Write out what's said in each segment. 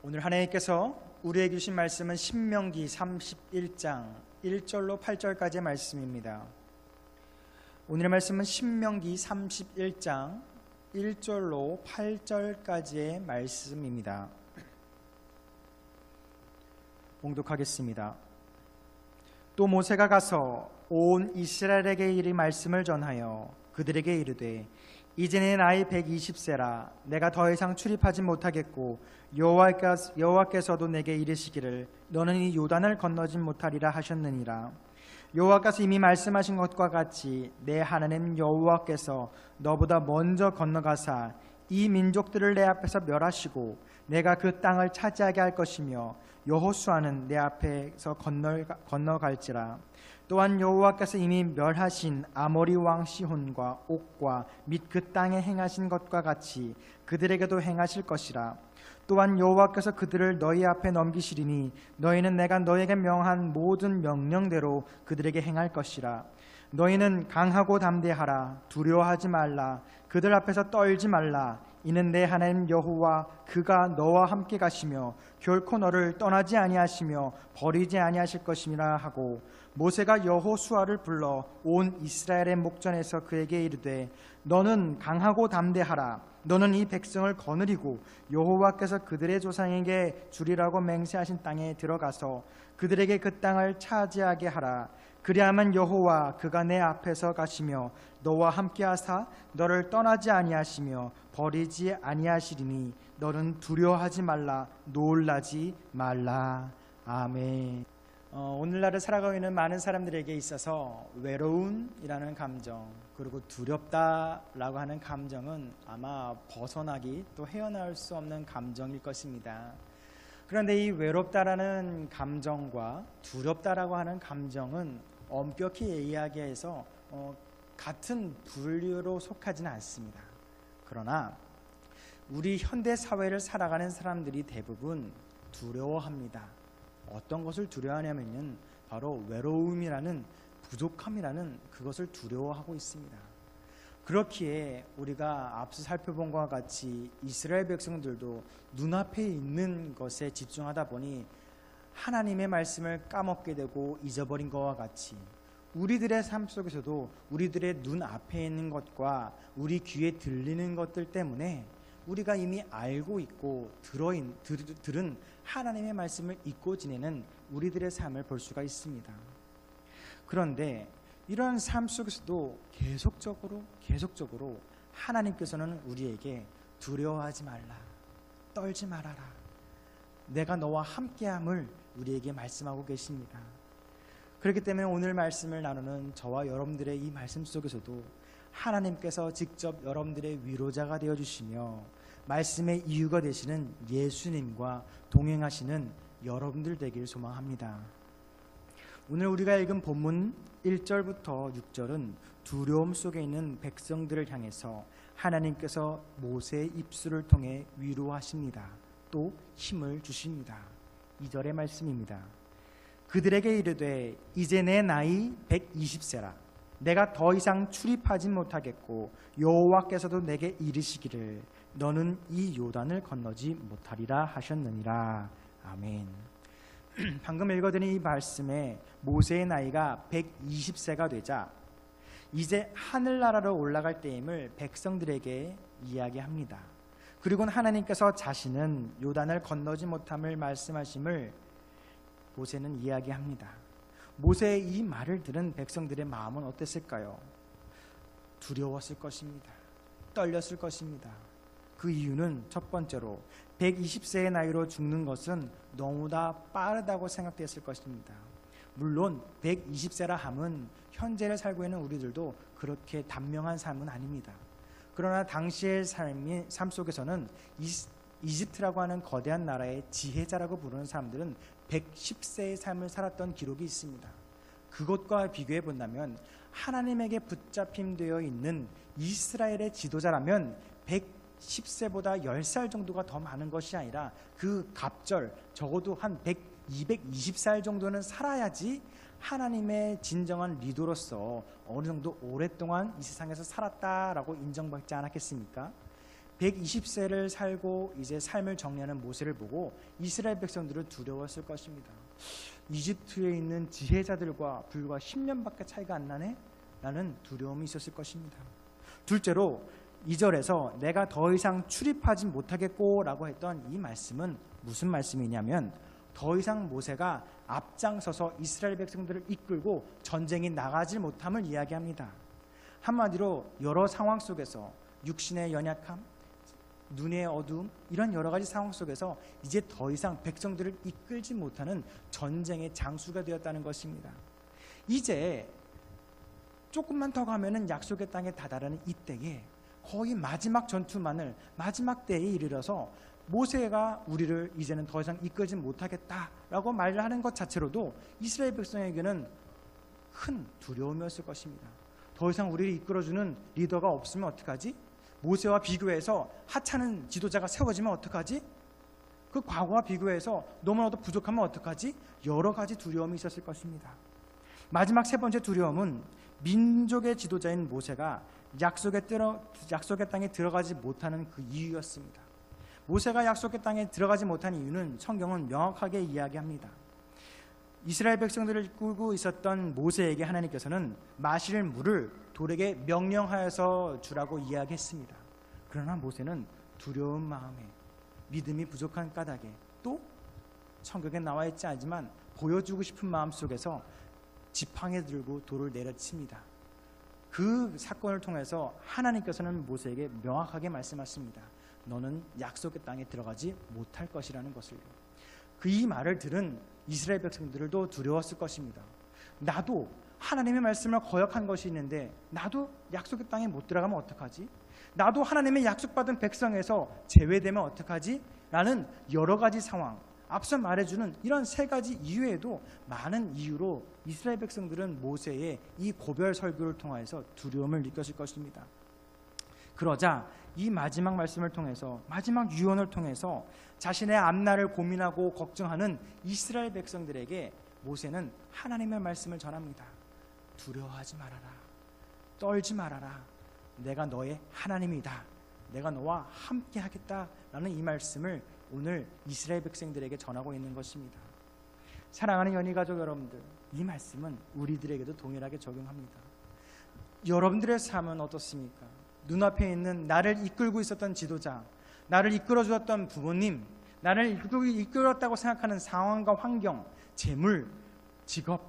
오늘 하나님께서 우리에게 주신 말씀은 신명기 31장 1절로 8절까지의 말씀입니다. 오늘의 말씀은 신명기 31장 1절로 8절까지의 말씀입니다. 봉독하겠습니다. 또 모세가 가서 온 이스라엘에게 이 말씀을 전하여 그들에게 이르되 이제는 나이 120세라 내가 더 이상 출입하지 못하겠고 여호와께서도 내게 이르시기를 너는 이 요단을 건너지 못하리라 하셨느니라. 여호와께서 이미 말씀하신 것과 같이 내 하나님 여호와께서 너보다 먼저 건너가사 이 민족들을 내 앞에서 멸하시고 내가 그 땅을 차지하게 할 것이며 여호수아는 내 앞에서 건너갈지라. 또한 여호와께서 이미 멸하신 아모리 왕 시혼과 옥과 및 그 땅에 행하신 것과 같이 그들에게도 행하실 것이라. 또한 여호와께서 그들을 너희 앞에 넘기시리니 너희는 내가 너희에게 명한 모든 명령대로 그들에게 행할 것이라. 너희는 강하고 담대하라. 두려워하지 말라. 그들 앞에서 떨지 말라. 이는 내 하나님 여호와 그가 너와 함께 가시며 결코 너를 떠나지 아니하시며 버리지 아니하실 것임이라 하고, 모세가 여호수아를 불러 온 이스라엘의 목전에서 그에게 이르되 너는 강하고 담대하라. 너는 이 백성을 거느리고 여호와께서 그들의 조상에게 주리라고 맹세하신 땅에 들어가서 그들에게 그 땅을 차지하게 하라. 그리하면 여호와 그가 내 앞에서 가시며 너와 함께하사 너를 떠나지 아니하시며 버리지 아니하시리니 너는 두려워하지 말라. 놀라지 말라. 아멘. 오늘날을 살아가고 있는 많은 사람들에게 있어서 외로움이라는 감정, 그리고 두렵다라고 하는 감정은 아마 벗어나기 또 헤어나올 수 없는 감정일 것입니다. 그런데 이 외롭다라는 감정과 두렵다라고 하는 감정은 엄격히 이야기해서 같은 분류로 속하지는 않습니다. 그러나 우리 현대 사회를 살아가는 사람들이 대부분 두려워합니다. 어떤 것을 두려워하냐면요, 바로 외로움이라는, 부족함이라는 그것을 두려워하고 있습니다. 그렇기에 우리가 앞서 살펴본 것과 같이 이스라엘 백성들도 눈앞에 있는 것에 집중하다 보니 하나님의 말씀을 까먹게 되고 잊어버린 것과 같이 우리들의 삶 속에서도 우리들의 눈앞에 있는 것과 우리 귀에 들리는 것들 때문에 우리가 이미 알고 있고 들은 하나님의 말씀을 잊고 지내는 우리들의 삶을 볼 수가 있습니다. 그런데 이런 삶 속에서도 계속적으로 하나님께서는 우리에게 두려워하지 말라, 떨지 말아라, 내가 너와 함께함을 우리에게 말씀하고 계십니다. 그렇기 때문에 오늘 말씀을 나누는 저와 여러분들의 이 말씀 속에서도 하나님께서 직접 여러분들의 위로자가 되어주시며 말씀의 이유가 되시는 예수님과 동행하시는 여러분들 되길 소망합니다. 오늘 우리가 읽은 본문 1절부터 6절은 두려움 속에 있는 백성들을 향해서 하나님께서 모세의 입술을 통해 위로하십니다. 또 힘을 주십니다. 2절의 말씀입니다. 그들에게 이르되 이제 내 나이 120세라 내가 더 이상 출입하지 못하겠고 여호와께서도 내게 이르시기를 너는 이 요단을 건너지 못하리라 하셨느니라. 아멘. 방금 읽어드린 이 말씀에 모세의 나이가 120세가 되자 이제 하늘나라로 올라갈 때임을 백성들에게 이야기합니다. 그리고는 하나님께서 자신은 요단을 건너지 못함을 말씀하심을 모세는 이야기합니다. 모세의 이 말을 들은 백성들의 마음은 어땠을까요? 두려웠을 것입니다. 떨렸을 것입니다. 그 이유는 첫 번째로 120세의 나이로 죽는 것은 너무나 빠르다고 생각됐을 것입니다. 물론 120세라 함은 현재를 살고 있는 우리들도 그렇게 단명한 삶은 아닙니다. 그러나 당시의 삶 속에서는 이집트라고 하는 거대한 나라의 지혜자라고 부르는 사람들은 110세의 삶을 살았던 기록이 있습니다. 그것과 비교해 본다면 하나님에게 붙잡힘되어 있는 이스라엘의 지도자라면 110세보다 10살 정도가 더 많은 것이 아니라 그 갑절 적어도 한 220살 정도는 살아야지 하나님의 진정한 리더로서 어느 정도 오랫동안 이 세상에서 살았다라고 인정받지 않았겠습니까? 120세를 살고 이제 삶을 정리하는 모세를 보고 이스라엘 백성들은 두려웠을 것입니다. 이집트에 있는 지혜자들과 불과 10년밖에 차이가 안 나네? 라는 두려움이 있었을 것입니다. 둘째로 2절에서 내가 더 이상 출입하지 못하겠고 라고 했던 이 말씀은 무슨 말씀이냐면 더 이상 모세가 앞장서서 이스라엘 백성들을 이끌고 전쟁에 나가지 못함을 이야기합니다. 한마디로 여러 상황 속에서 육신의 연약함, 눈의 어두움, 이런 여러 가지 상황 속에서 이제 더 이상 백성들을 이끌지 못하는 전쟁의 장수가 되었다는 것입니다. 이제 조금만 더 가면은 약속의 땅에 다다르는 이때에 거의 마지막 전투만을 마지막 때에 이르러서 모세가 우리를 이제는 더 이상 이끌지 못하겠다라고 말을 하는 것 자체로도 이스라엘 백성에게는 큰 두려움이었을 것입니다. 더 이상 우리를 이끌어주는 리더가 없으면 어떡하지? 모세와 비교해서 하찮은 지도자가 세워지면 어떡하지? 그 과거와 비교해서 너무나도 부족하면 어떡하지? 여러 가지 두려움이 있었을 것입니다. 마지막 세 번째 두려움은 민족의 지도자인 모세가 약속의 땅에 들어가지 못하는 그 이유였습니다. 모세가 약속의 땅에 들어가지 못한 이유는 성경은 명확하게 이야기합니다. 이스라엘 백성들을 이끌고 있었던 모세에게 하나님께서는 마실 물을 돌에게 명령하여서 주라고 이야기했습니다. 그러나 모세는 두려운 마음에 믿음이 부족한 까닭에 또 성경에 나와 있지 않지만 보여주고 싶은 마음 속에서 지팡이 들고 돌을 내려칩니다. 그 사건을 통해서 하나님께서는 모세에게 명확하게 말씀하십니다. 너는 약속의 땅에 들어가지 못할 것이라는 것을. 그 이 말을 들은 이스라엘 백성들도 두려웠을 것입니다. 나도 하나님의 말씀을 거역한 것이 있는데 나도 약속의 땅에 못 들어가면 어떡하지? 나도 하나님의 약속받은 백성에서 제외되면 어떡하지? 라는 여러 가지 상황, 앞서 말해주는 이런 세 가지 이유에도 많은 이유로 이스라엘 백성들은 모세의 이 고별 설교를 통해서 두려움을 느꼈을 것입니다. 그러자 이 마지막 말씀을 통해서, 마지막 유언을 통해서 자신의 앞날을 고민하고 걱정하는 이스라엘 백성들에게 모세는 하나님의 말씀을 전합니다. 두려워하지 말아라. 떨지 말아라. 내가 너의 하나님이다. 내가 너와 함께 하겠다라는 이 말씀을 오늘 이스라엘 백성들에게 전하고 있는 것입니다. 사랑하는 연희가족 여러분들, 이 말씀은 우리들에게도 동일하게 적용합니다. 여러분들의 삶은 어떻습니까? 눈앞에 있는 나를 이끌고 있었던 지도자, 나를 이끌어 주었던 부모님, 나를 이끌었다고 생각하는 상황과 환경, 재물, 직업,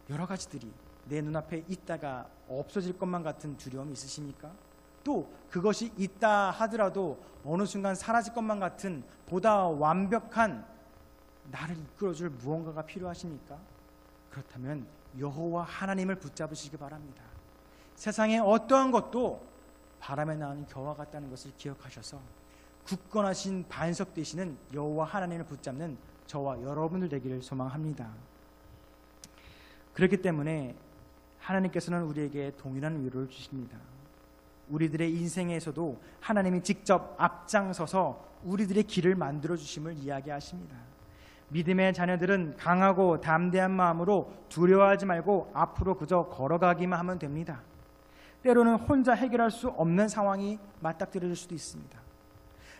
여러 가지들이 내 눈앞에 있다가 없어질 것만 같은 두려움이 있으십니까? 또 그것이 있다 하더라도 어느 순간 사라질 것만 같은 보다 완벽한 나를 이끌어줄 무언가가 필요하십니까? 그렇다면 여호와 하나님을 붙잡으시기 바랍니다. 세상의 어떠한 것도 바람에 나는 겨와 같다는 것을 기억하셔서 굳건하신 반석 되시는 여호와 하나님을 붙잡는 저와 여러분들 되기를 소망합니다. 그렇기 때문에 하나님께서는 우리에게 동일한 위로를 주십니다. 우리들의 인생에서도 하나님이 직접 앞장서서 우리들의 길을 만들어 주심을 이야기하십니다. 믿음의 자녀들은 강하고 담대한 마음으로 두려워하지 말고 앞으로 그저 걸어가기만 하면 됩니다. 때로는 혼자 해결할 수 없는 상황이 맞닥뜨릴 수도 있습니다.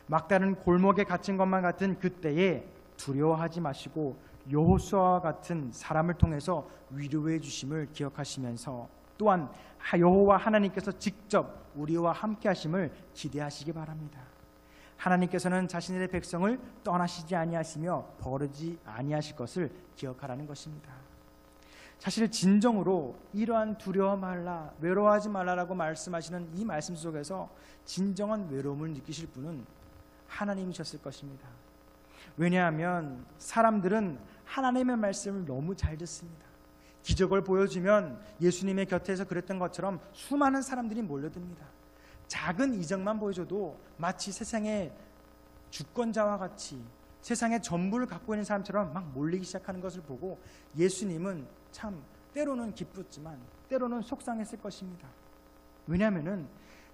막다른 골목에 갇힌 것만 같은 그때에 두려워하지 마시고 여호수아와 같은 사람을 통해서 위로해 주심을 기억하시면서 또한 여호와 하나님께서 직접 우리와 함께 하심을 기대하시기 바랍니다. 하나님께서는 자신의 백성을 떠나시지 아니하시며 버리지 아니하실 것을 기억하라는 것입니다. 사실 진정으로 이러한 두려워 말라, 외로워하지 말라라고 말씀하시는 이 말씀 속에서 진정한 외로움을 느끼실 분은 하나님이셨을 것입니다. 왜냐하면 사람들은 하나님의 말씀을 너무 잘 듣습니다. 기적을 보여주면 예수님의 곁에서 그랬던 것처럼 수많은 사람들이 몰려듭니다. 작은 이적만 보여줘도 마치 세상의 주권자와 같이 세상의 전부를 갖고 있는 사람처럼 막 몰리기 시작하는 것을 보고 예수님은 참 때로는 기쁘지만 때로는 속상했을 것입니다. 왜냐하면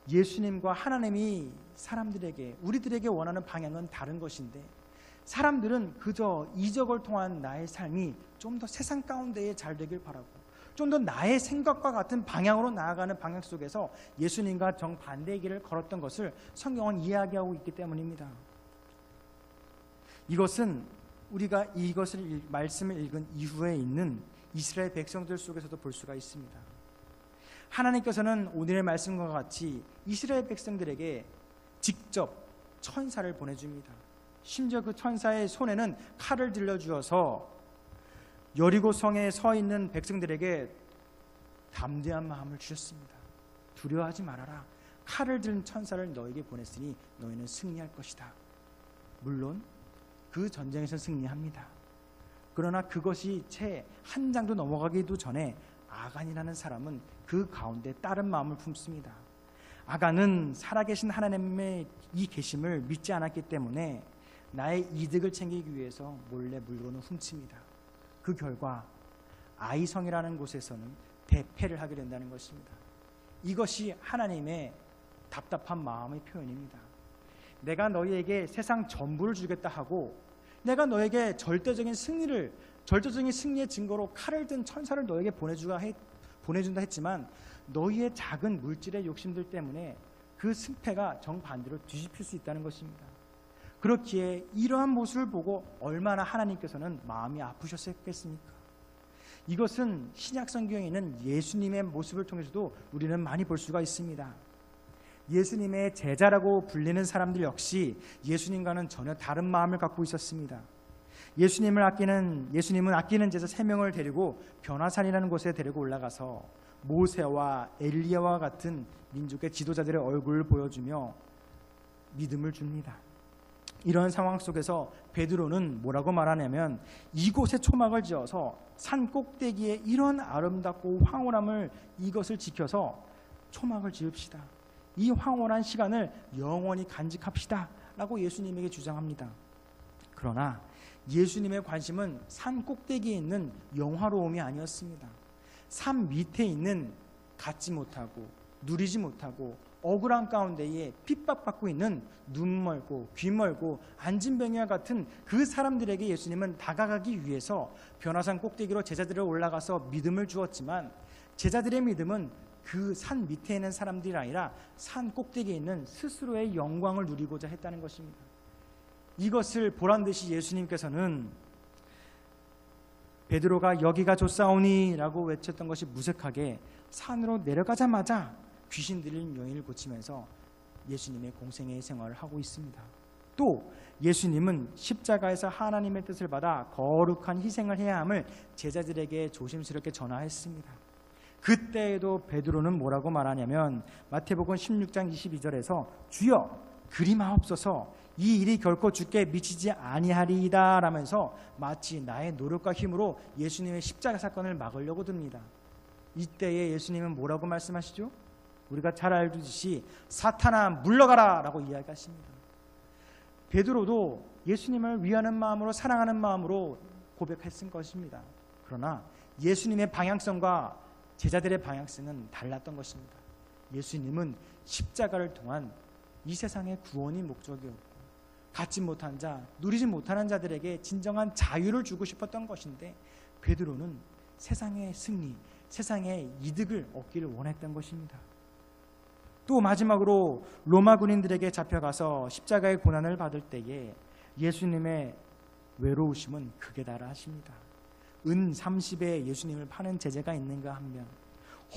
예수님과 하나님이 사람들에게, 우리들에게 원하는 방향은 다른 것인데 사람들은 그저 이적을 통한 나의 삶이 좀 더 세상 가운데에 잘 되길 바라고 좀 더 나의 생각과 같은 방향으로 나아가는 방향 속에서 예수님과 정반대의 길을 걸었던 것을 성경은 이야기하고 있기 때문입니다. 이것은 우리가 이것을 말씀을 읽은 이후에 있는 이스라엘 백성들 속에서도 볼 수가 있습니다. 하나님께서는 오늘의 말씀과 같이 이스라엘 백성들에게 직접 천사를 보내줍니다. 심지어 그 천사의 손에는 칼을 들려주어서 여리고 성에 서 있는 백성들에게 담대한 마음을 주셨습니다. 두려워하지 말아라. 칼을 든 천사를 너에게 보냈으니 너희는 승리할 것이다. 물론 그 전쟁에서 승리합니다. 그러나 그것이 채 한 장도 넘어가기도 전에 아간이라는 사람은 그 가운데 다른 마음을 품습니다. 아간은 살아계신 하나님의 이 계심을 믿지 않았기 때문에 나의 이득을 챙기기 위해서 몰래 물건을 훔칩니다. 그 결과 아이성이라는 곳에서는 대패를 하게 된다는 것입니다. 이것이 하나님의 답답한 마음의 표현입니다. 내가 너희에게 세상 전부를 주겠다 하고 내가 너에게 절대적인 승리의 증거로 칼을 든 천사를 너에게 보내준다 했지만 너희의 작은 물질의 욕심들 때문에 그 승패가 정반대로 뒤집힐 수 있다는 것입니다. 그렇기에 이러한 모습을 보고 얼마나 하나님께서는 마음이 아프셨겠습니까? 이것은 신약 성경에 있는 예수님의 모습을 통해서도 우리는 많이 볼 수가 있습니다. 예수님의 제자라고 불리는 사람들 역시 예수님과는 전혀 다른 마음을 갖고 있었습니다. 예수님은 아끼는 제자 3명을 데리고 변화산이라는 곳에 데리고 올라가서 모세와 엘리야와 같은 민족의 지도자들의 얼굴을 보여주며 믿음을 줍니다. 이런 상황 속에서 베드로는 뭐라고 말하냐면 이곳에 초막을 지어서 산 꼭대기에 이런 아름답고 황홀함을 이것을 지켜서 초막을 지읍시다. 이 황홀한 시간을 영원히 간직합시다 라고 예수님에게 주장합니다. 그러나 예수님의 관심은 산 꼭대기에 있는 영화로움이 아니었습니다. 산 밑에 있는 갖지 못하고 누리지 못하고 억울한 가운데에 핍박받고 있는 눈 멀고 귀 멀고 안진병이와 같은 그 사람들에게 예수님은 다가가기 위해서 변화산 꼭대기로 제자들을 올라가서 믿음을 주었지만 제자들의 믿음은 그 산 밑에 있는 사람들이 아니라 산 꼭대기에 있는 스스로의 영광을 누리고자 했다는 것입니다. 이것을 보란 듯이 예수님께서는 베드로가 여기가 좋사오니 라고 외쳤던 것이 무색하게 산으로 내려가자마자 귀신 들린 여인을 고치면서 예수님의 공생애의 생활을 하고 있습니다. 또 예수님은 십자가에서 하나님의 뜻을 받아 거룩한 희생을 해야 함을 제자들에게 조심스럽게 전하했습니다. 그때에도 베드로는 뭐라고 말하냐면 마태복음 16장 22절에서 주여 그리마옵소서 이 일이 결코 주께 미치지 아니하리이다 라면서 마치 나의 노력과 힘으로 예수님의 십자가 사건을 막으려고 듭니다. 이때에 예수님은 뭐라고 말씀하시죠? 우리가 잘 알듯이 사탄아 물러가라 라고 이야기하십니다. 베드로도 예수님을 위하는 마음으로 사랑하는 마음으로 고백했을 것입니다. 그러나 예수님의 방향성과 제자들의 방향성은 달랐던 것입니다. 예수님은 십자가를 통한 이 세상의 구원이 목적이었고 갖지 못한 자, 누리지 못하는 자들에게 진정한 자유를 주고 싶었던 것인데 베드로는 세상의 승리, 세상의 이득을 얻기를 원했던 것입니다. 또 마지막으로 로마 군인들에게 잡혀가서 십자가의 고난을 받을 때에 예수님의 외로우심은 극에 달하십니다. 은 30에 예수님을 파는 제자가 있는가 하면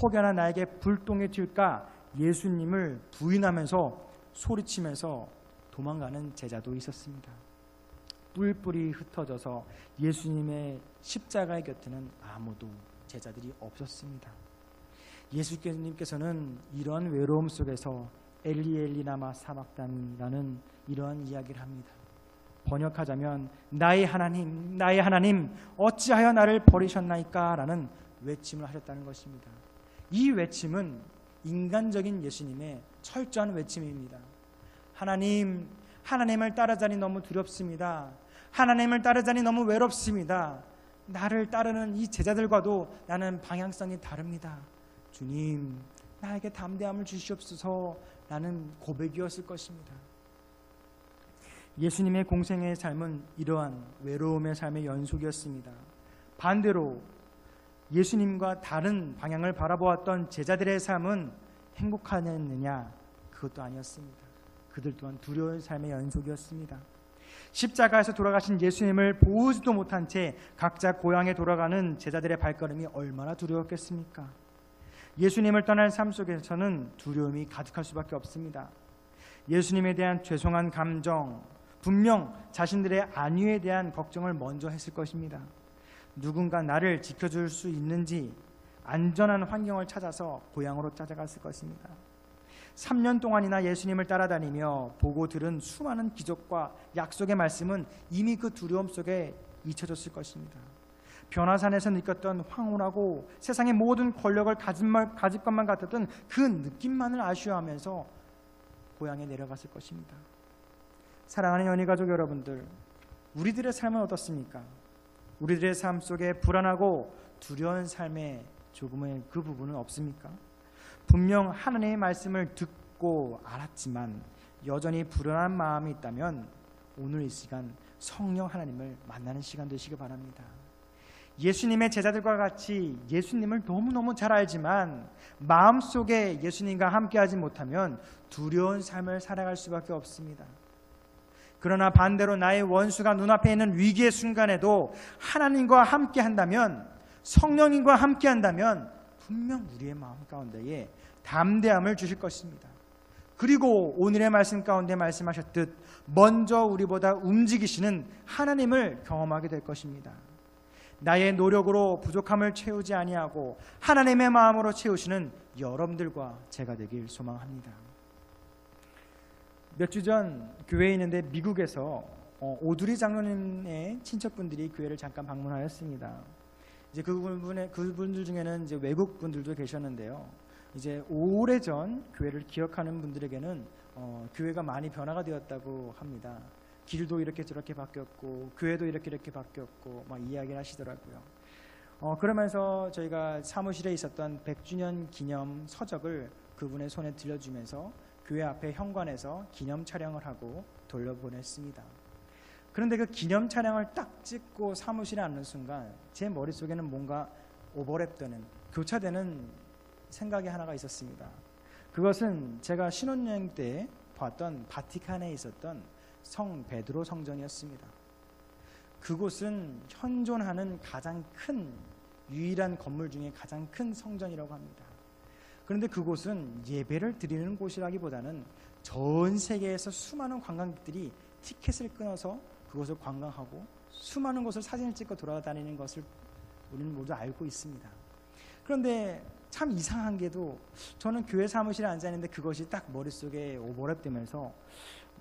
혹여나 나에게 불똥에 튈까 예수님을 부인하면서 소리치면서 도망가는 제자도 있었습니다. 뿔뿔이 흩어져서 예수님의 십자가의 곁에는 아무도 제자들이 없었습니다. 예수님께서는 이러한 외로움 속에서 엘리 엘리 라마 사박다니라는 이러한 이야기를 합니다. 번역하자면 나의 하나님 어찌하여 나를 버리셨나이까 라는 외침을 하셨다는 것입니다. 이 외침은 인간적인 예수님의 철저한 외침입니다. 하나님을 따르자니 너무 두렵습니다. 하나님을 따르자니 너무 외롭습니다. 나를 따르는 이 제자들과도 나는 방향성이 다릅니다. 주님, 나에게 담대함을 주시옵소서 라는 고백이었을 것입니다. 예수님의 공생애의 삶은 이러한 외로움의 삶의 연속이었습니다. 반대로 예수님과 다른 방향을 바라보았던 제자들의 삶은 행복하였느냐? 그것도 아니었습니다. 그들 또한 두려운 삶의 연속이었습니다. 십자가에서 돌아가신 예수님을 보지도 못한 채 각자 고향에 돌아가는 제자들의 발걸음이 얼마나 두려웠겠습니까? 예수님을 떠날 삶 속에서는 두려움이 가득할 수밖에 없습니다. 예수님에 대한 죄송한 감정, 분명 자신들의 안위에 대한 걱정을 먼저 했을 것입니다. 누군가 나를 지켜줄 수 있는지 안전한 환경을 찾아서 고향으로 찾아갔을 것입니다. 3년 동안이나 예수님을 따라다니며 보고 들은 수많은 기적과 약속의 말씀은 이미 그 두려움 속에 잊혀졌을 것입니다. 변화산에서 느꼈던 황홀하고 세상의 모든 권력을 가질 것만 같았던 그 느낌만을 아쉬워하면서 고향에 내려갔을 것입니다. 사랑하는 연희가족 여러분들, 우리들의 삶은 어떻습니까? 우리들의 삶 속에 불안하고 두려운 삶에 조금의 그 부분은 없습니까? 분명 하나님의 말씀을 듣고 알았지만 여전히 불안한 마음이 있다면 오늘 이 시간 성령 하나님을 만나는 시간 되시기 바랍니다. 예수님의 제자들과 같이 예수님을 너무너무 잘 알지만 마음속에 예수님과 함께하지 못하면 두려운 삶을 살아갈 수밖에 없습니다. 그러나 반대로 나의 원수가 눈앞에 있는 위기의 순간에도 하나님과 함께한다면, 성령님과 함께한다면 분명 우리의 마음 가운데에 담대함을 주실 것입니다. 그리고 오늘의 말씀 가운데 말씀하셨듯 먼저 우리보다 움직이시는 하나님을 경험하게 될 것입니다. 나의 노력으로 부족함을 채우지 아니하고 하나님의 마음으로 채우시는 여러분들과 제가 되길 소망합니다. 몇 주 전 교회에 있는데 미국에서 오두리 장로님의 친척분들이 교회를 잠깐 방문하였습니다. 이제 그분들 중에는 이제 외국 분들도 계셨는데요. 이제 오래전 교회를 기억하는 분들에게는 교회가 많이 변화가 되었다고 합니다. 길도 이렇게 저렇게 바뀌었고 교회도 이렇게 바뀌었고 막 이야기를 하시더라고요. 그러면서 저희가 사무실에 있었던 100주년 기념 서적을 그분의 손에 들려주면서 교회 앞에 현관에서 기념 촬영을 하고 돌려보냈습니다. 그런데 그 기념 촬영을 딱 찍고 사무실에 앉는 순간 제 머릿속에는 뭔가 오버랩되는, 교차되는 생각이 하나가 있었습니다. 그것은 제가 신혼여행 때 봤던 바티칸에 있었던 성 베드로 성전이었습니다. 그곳은 현존하는 가장 큰, 유일한 건물 중에 가장 큰 성전이라고 합니다. 그런데 그곳은 예배를 드리는 곳이라기보다는 전 세계에서 수많은 관광객들이 티켓을 끊어서 그곳을 관광하고 수많은 곳을 사진을 찍고 돌아다니는 것을 우리는 모두 알고 있습니다. 그런데 참 이상한 게도 저는 교회 사무실에 앉아있는데 그것이 딱 머릿속에 오버랩되면서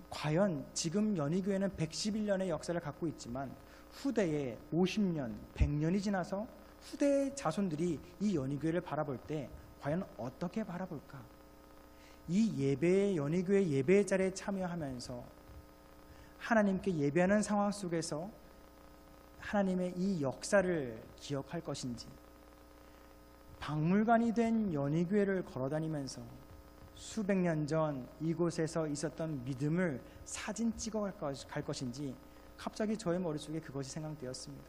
과연 지금 연희교회는 111년의 역사를 갖고 있지만 후대에 50년, 100년이 지나서 후대의 자손들이 이 연희교회를 바라볼 때 과연 어떻게 바라볼까? 이 예배의, 연희교회 예배의 자리에 참여하면서 하나님께 예배하는 상황 속에서 하나님의 이 역사를 기억할 것인지, 박물관이 된 연희교회를 걸어다니면서 수백 년 전 이곳에서 있었던 믿음을 사진 찍어 갈 것인지 갑자기 저의 머릿속에 그것이 생각되었습니다.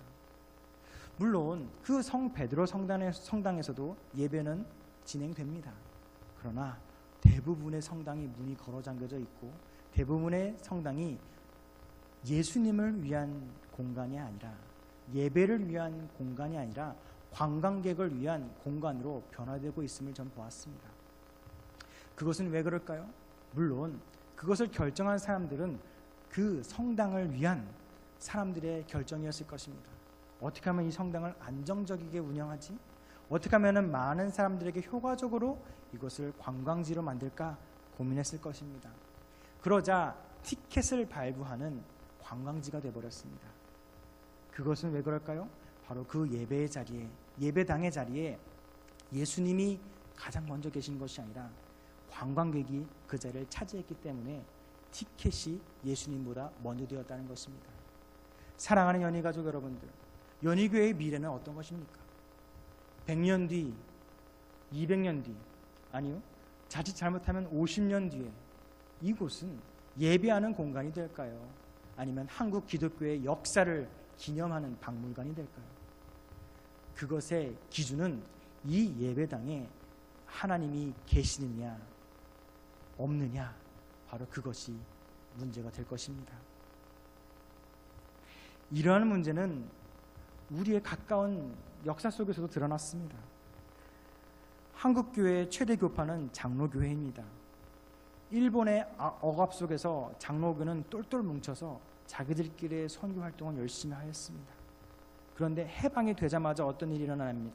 물론 그 성 베드로 성당에서도 예배는 진행됩니다. 그러나 대부분의 성당이 문이 걸어 잠겨져 있고 대부분의 성당이 예수님을 위한 공간이 아니라, 예배를 위한 공간이 아니라 관광객을 위한 공간으로 변화되고 있음을 전 보았습니다. 그것은 왜 그럴까요? 물론 그것을 결정한 사람들은 그 성당을 위한 사람들의 결정이었을 것입니다. 어떻게 하면 이 성당을 안정적이게 운영하지? 어떻게 하면 많은 사람들에게 효과적으로 이것을 관광지로 만들까 고민했을 것입니다. 그러자 티켓을 발부하는 관광지가 되어버렸습니다. 그것은 왜 그럴까요? 바로 그 예배의 자리에, 예배당의 자리에 예수님이 가장 먼저 계신 것이 아니라 관광객이 그 자리를 차지했기 때문에 티켓이 예수님보다 먼저 되었다는 것입니다. 사랑하는 연희가족 여러분들, 연희교회의 미래는 어떤 것입니까? 100년 뒤, 200년 뒤, 아니요, 자칫 잘못하면 50년 뒤에 이곳은 예배하는 공간이 될까요? 아니면 한국 기독교의 역사를 기념하는 박물관이 될까요? 그것의 기준은 이 예배당에 하나님이 계시느냐 없느냐, 바로 그것이 문제가 될 것입니다. 이러한 문제는 우리의 가까운 역사 속에서도 드러났습니다. 한국교회의 최대 교파는 장로교회입니다. 일본의 억압 속에서 장로교는 똘똘 뭉쳐서 자기들끼리의 선교 활동을 열심히 하였습니다. 그런데 해방이 되자마자 어떤 일이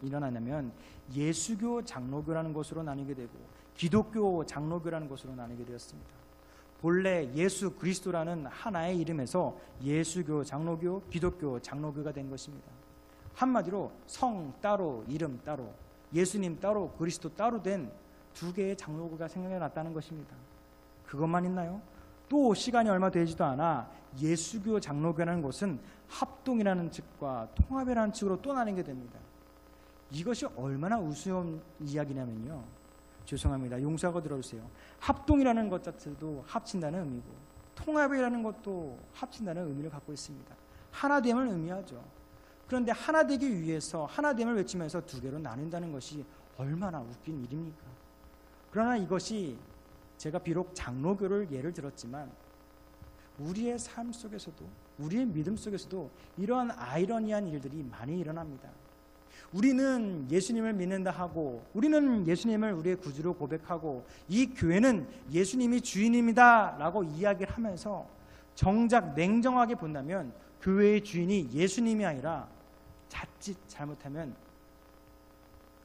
일어나냐면 예수교 장로교라는 것으로 나뉘게 되고 기독교 장로교라는 것으로 나뉘게 되었습니다. 본래 예수 그리스도라는 하나의 이름에서 예수교 장로교, 기독교 장로교가 된 것입니다. 한마디로 성 따로 이름 따로 예수님 따로 그리스도 따로 된 두 개의 장로교가 생각이 났다는 것입니다. 그것만 있나요? 또 시간이 얼마 되지도 않아 예수교 장로교라는 것은 합동이라는 측과 통합이라는 측으로 또 나뉘게 됩니다. 이것이 얼마나 우스운 이야기냐면요, 죄송합니다, 용서하고 들어주세요. 합동이라는 것 자체도 합친다는 의미고 통합이라는 것도 합친다는 의미를 갖고 있습니다. 하나됨을 의미하죠. 그런데 하나되기 위해서 하나됨을 외치면서 두 개로 나눈다는 것이 얼마나 웃긴 일입니까? 그러나 이것이 제가 비록 장로교를 예를 들었지만 우리의 삶 속에서도 우리의 믿음 속에서도 이러한 아이러니한 일들이 많이 일어납니다. 우리는 예수님을 믿는다 하고 우리는 예수님을 우리의 구주로 고백하고 이 교회는 예수님이 주인입니다 라고 이야기를 하면서 정작 냉정하게 본다면 교회의 주인이 예수님이 아니라 자칫 잘못하면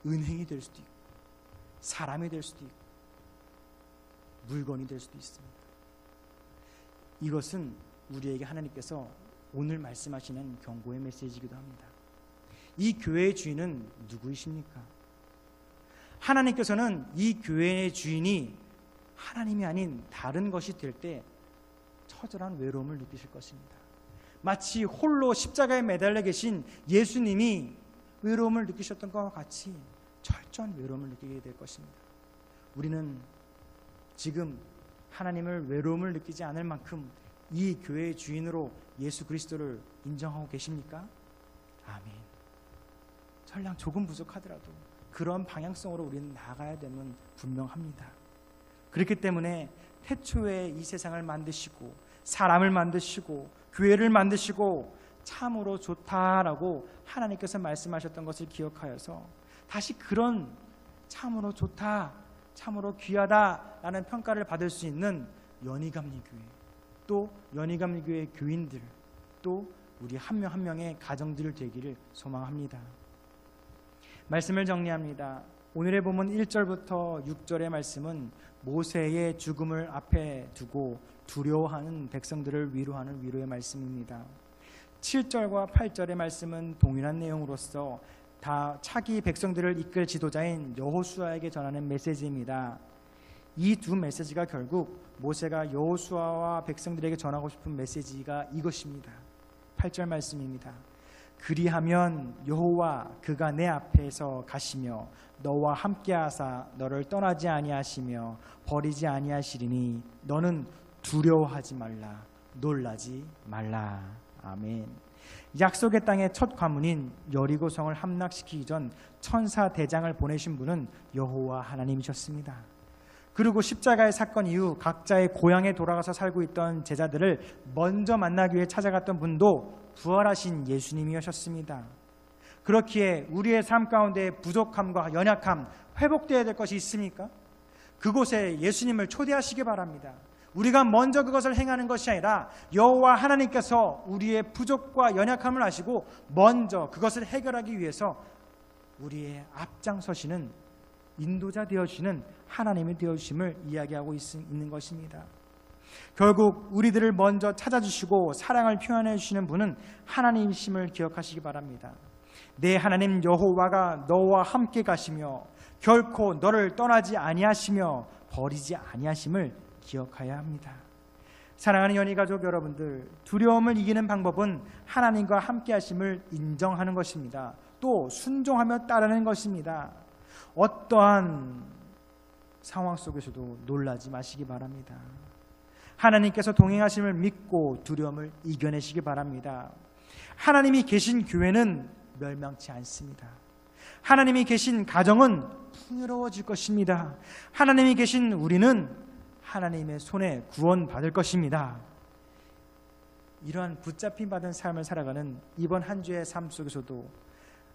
은행이 될 수도 있고 사람이 될 수도 있고 물건이 될 수도 있습니다. 이것은 우리에게 하나님께서 오늘 말씀하시는 경고의 메시지이기도 합니다. 이 교회의 주인은 누구이십니까? 하나님께서는 이 교회의 주인이 하나님이 아닌 다른 것이 될 때 처절한 외로움을 느끼실 것입니다. 마치 홀로 십자가에 매달려 계신 예수님이 외로움을 느끼셨던 것과 같이 철저한 외로움을 느끼게 될 것입니다. 우리는 지금 하나님을 외로움을 느끼지 않을 만큼 이 교회의 주인으로 예수 그리스도를 인정하고 계십니까? 아멘. 설령 조금 부족하더라도 그런 방향성으로 우리는 나아가야 되면 분명합니다. 그렇기 때문에 태초에 이 세상을 만드시고 사람을 만드시고 교회를 만드시고 참으로 좋다라고 하나님께서 말씀하셨던 것을 기억하여서 다시 그런 참으로 좋다, 참으로 귀하다라는 평가를 받을 수 있는 연희감리교회, 또 연희감리교회 교인들, 또 우리 한 명 한 명의 가정들 되기를 소망합니다. 말씀을 정리합니다. 오늘의 본문 1절부터 6절의 말씀은 모세의 죽음을 앞에 두고 두려워하는 백성들을 위로하는 위로의 말씀입니다. 7절과 8절의 말씀은 동일한 내용으로서 다 차기 백성들을 이끌 지도자인 여호수아에게 전하는 메시지입니다. 이 두 메시지가 결국 모세가 여호수아와 백성들에게 전하고 싶은 메시지가 이것입니다. 8절 말씀입니다. 그리하면 여호와 그가 내 앞에서 가시며 너와 함께하사 너를 떠나지 아니하시며 버리지 아니하시리니 너는 두려워하지 말라, 놀라지 말라. 아멘. 약속의 땅의 첫 관문인 여리고성을 함락시키기 전 천사 대장을 보내신 분은 여호와 하나님이셨습니다. 그리고 십자가의 사건 이후 각자의 고향에 돌아가서 살고 있던 제자들을 먼저 만나기 위해 찾아갔던 분도 부활하신 예수님이셨습니다. 그렇기에 우리의 삶 가운데 부족함과 연약함 회복되어야 될 것이 있습니까? 그곳에 예수님을 초대하시기 바랍니다. 우리가 먼저 그것을 행하는 것이 아니라 여호와 하나님께서 우리의 부족과 연약함을 아시고 먼저 그것을 해결하기 위해서 우리의 앞장서시는 인도자 되어주시는 하나님이 되어주심을 이야기하고 있는 것입니다. 결국 우리들을 먼저 찾아주시고 사랑을 표현해 주시는 분은 하나님이심을 기억하시기 바랍니다. 내 하나님 여호와가 너와 함께 가시며 결코 너를 떠나지 아니하시며 버리지 아니하심을 기억해야 합니다. 사랑하는 연희가족 여러분들, 두려움을 이기는 방법은 하나님과 함께 하심을 인정하는 것입니다. 또 순종하며 따르는 것입니다. 어떠한 상황 속에서도 놀라지 마시기 바랍니다. 하나님께서 동행하심을 믿고 두려움을 이겨내시기 바랍니다. 하나님이 계신 교회는 멸망치 않습니다. 하나님이 계신 가정은 풍요로워질 것입니다. 하나님이 계신 우리는 하나님의 손에 구원받을 것입니다. 이러한 붙잡힘 받은 삶을 살아가는 이번 한 주의 삶 속에서도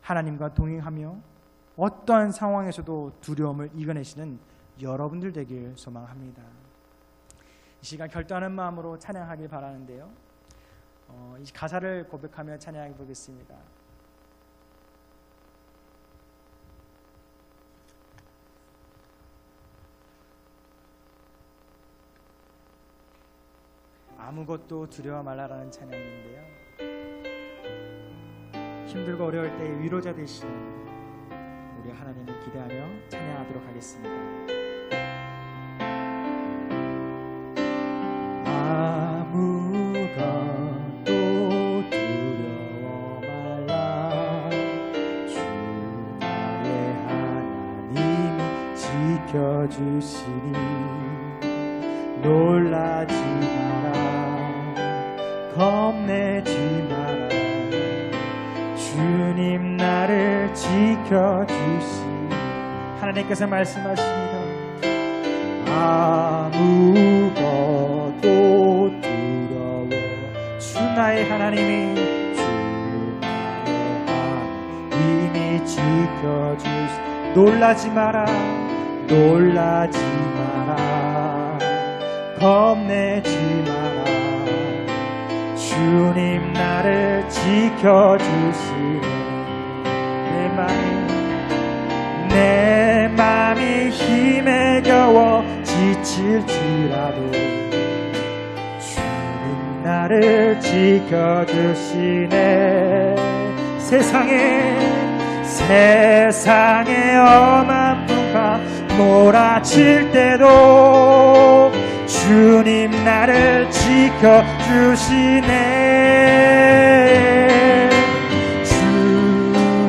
하나님과 동행하며 어떠한 상황에서도 두려움을 이겨내시는 여러분들 되길 소망합니다. 이 시간 결단하는 마음으로 찬양하길 바라는데요, 이 가사를 고백하며 찬양해 보겠습니다. 아무것도 두려워 말라라는 찬양인데요, 힘들고 어려울 때 위로자 되신 우리 하나님을 기대하며 찬양하도록 하겠습니다. 아무것도 두려워 말라. 주 나의 하나님이 지켜주시니 놀라지 마라, 겁내지 마라. 주님 나를 지켜주시니. 하나님께서 말씀하십니다. 아무것도 두려워. 주 나의 하나님이 이미 지켜주시. 놀라지 마라, 놀라지 마라, 겁내지 마라. 주님 나를 지켜주시네. 내 맘이 힘에 겨워 지칠지라도 주님 나를 지켜주시네. 세상에 엄한 풍파 몰아칠 때도 주님 나를 지켜주시네.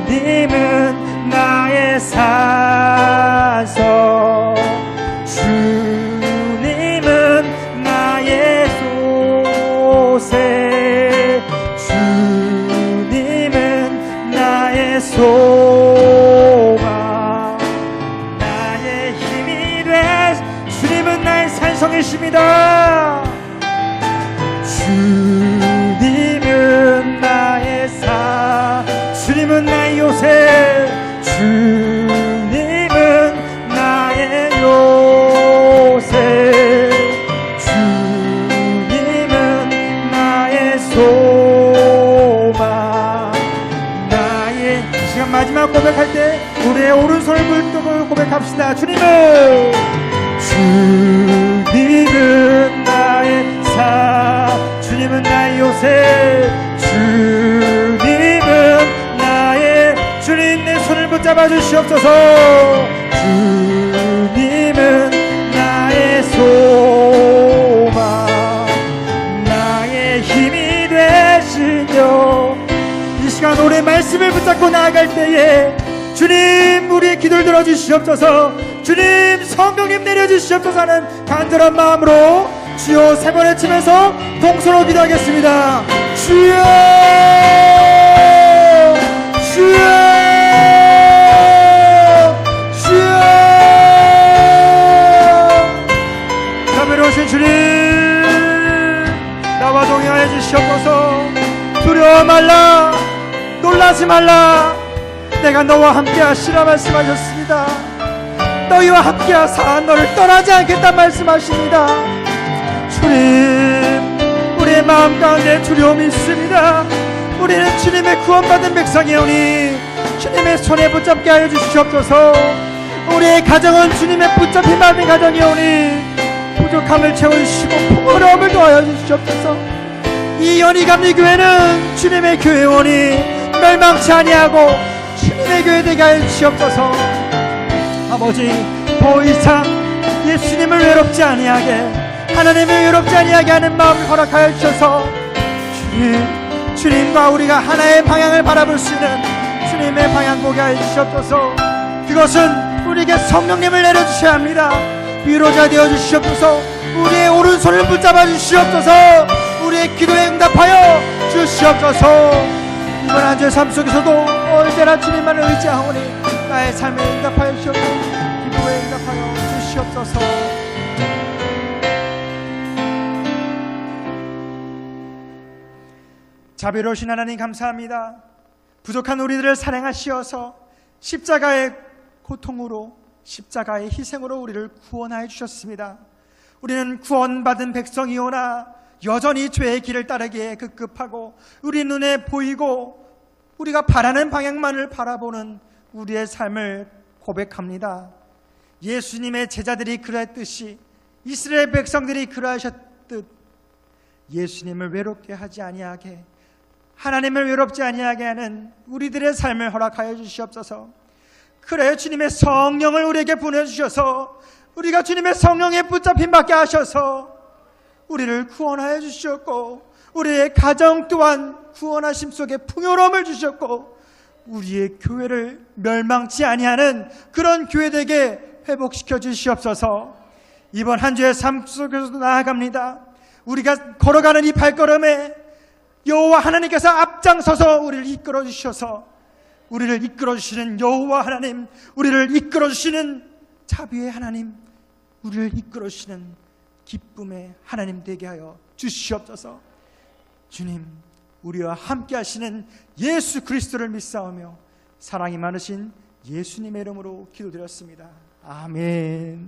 주님은 나의 산성, 주님은 나의 소생, 주님은 나의 소망, 나의 힘이 돼. 주님은 나의 산성이십니다. 주님은 나의 주님은 나의 요새, 주님은 나의 요새, 주님은 나의 소망. 나의 이 시간 마지막 고백할 때 우리의 오른손을 불뜨고 고백합시다. 주님은 나의 주님은 나의 요새, 주님은 나의 주님 내 손을 붙잡아 주시옵소서. 주님은 나의 소망, 나의 힘이 되시며. 이 시간 우리의 말씀을 붙잡고 나아갈 때에 주님 우리의 기도를 들어주시옵소서. 주님 성령님 내려주시옵소서 하는 간절한 마음으로 주여 세 번 외치면서 동서로 기도하겠습니다. 주여, 주여, 주여. 자비로우신 주님 나와 동행하여 주시옵소서. 두려워 말라, 놀라지 말라, 내가 너와 함께하시라 말씀하셨습니다. 너희와 함께하사 너를 떠나지 않겠다 말씀하십니다. 주님 우리의 마음 가운데 두려움이 있습니다. 우리는 주님의 구원받은 백성이오니 주님의 손에 붙잡게 하여 주시옵소서. 우리의 가정은 주님의 붙잡힌 받은 가정이오니 부족함을 채워주시고 풍요로움을 도와여 주시옵소서. 이 연희감리교회는 주님의 교회오니 멸망치 아니하고 주님의 교회 되게 하여 주시옵소서. 아버지 더 이상 예수님을 외롭지 아니하게, 하나님을 외롭지 아니하게 하는 마음을 허락하여 주셔서 주님과 우리가 하나의 방향을 바라볼 수 있는 주님의 방향 보게 하여 주시옵소서. 그것은 우리에게 성령님을 내려주셔야 합니다. 위로자 되어 주시옵소서. 우리의 오른손을 붙잡아 주시옵소서. 우리의 기도에 응답하여 주시옵소서. 이번 한 주의 삶 속에서도 언제나 주님만을 의지하오니 나의 삶에 응답하여 주시옵고 기도에 응답하여 주시옵소서. 자비로우신 하나님 감사합니다. 부족한 우리들을 사랑하시어서 십자가의 고통으로 십자가의 희생으로 우리를 구원하여 주셨습니다. 우리는 구원받은 백성이오나 여전히 죄의 길을 따르기에 급급하고 우리 눈에 보이고 우리가 바라는 방향만을 바라보는 우리의 삶을 고백합니다. 예수님의 제자들이 그랬듯이 이스라엘 백성들이 그러하셨듯 예수님을 외롭게 하지 아니하게, 하나님을 외롭지 아니하게 하는 우리들의 삶을 허락하여 주시옵소서. 그래 주님의 성령을 우리에게 보내주셔서 우리가 주님의 성령에 붙잡힘 받게 하셔서 우리를 구원하여 주셨고 우리의 가정 또한 구원하심 속에 풍요로움을 주셨고 우리의 교회를 멸망치 아니하는 그런 교회되게 회복시켜 주시옵소서. 이번 한 주의 삶 속에서도 나아갑니다. 우리가 걸어가는 이 발걸음에 여호와 하나님께서 앞장서서 우리를 이끌어 주셔서 우리를 이끌어 주시는 여호와 하나님, 우리를 이끌어 주시는 자비의 하나님, 우리를 이끌어 주시는 기쁨의 하나님 되게 하여 주시옵소서. 주님, 우리와 함께 하시는 예수 그리스도를 믿사오며 사랑이 많으신 예수님의 이름으로 기도드렸습니다. 아멘.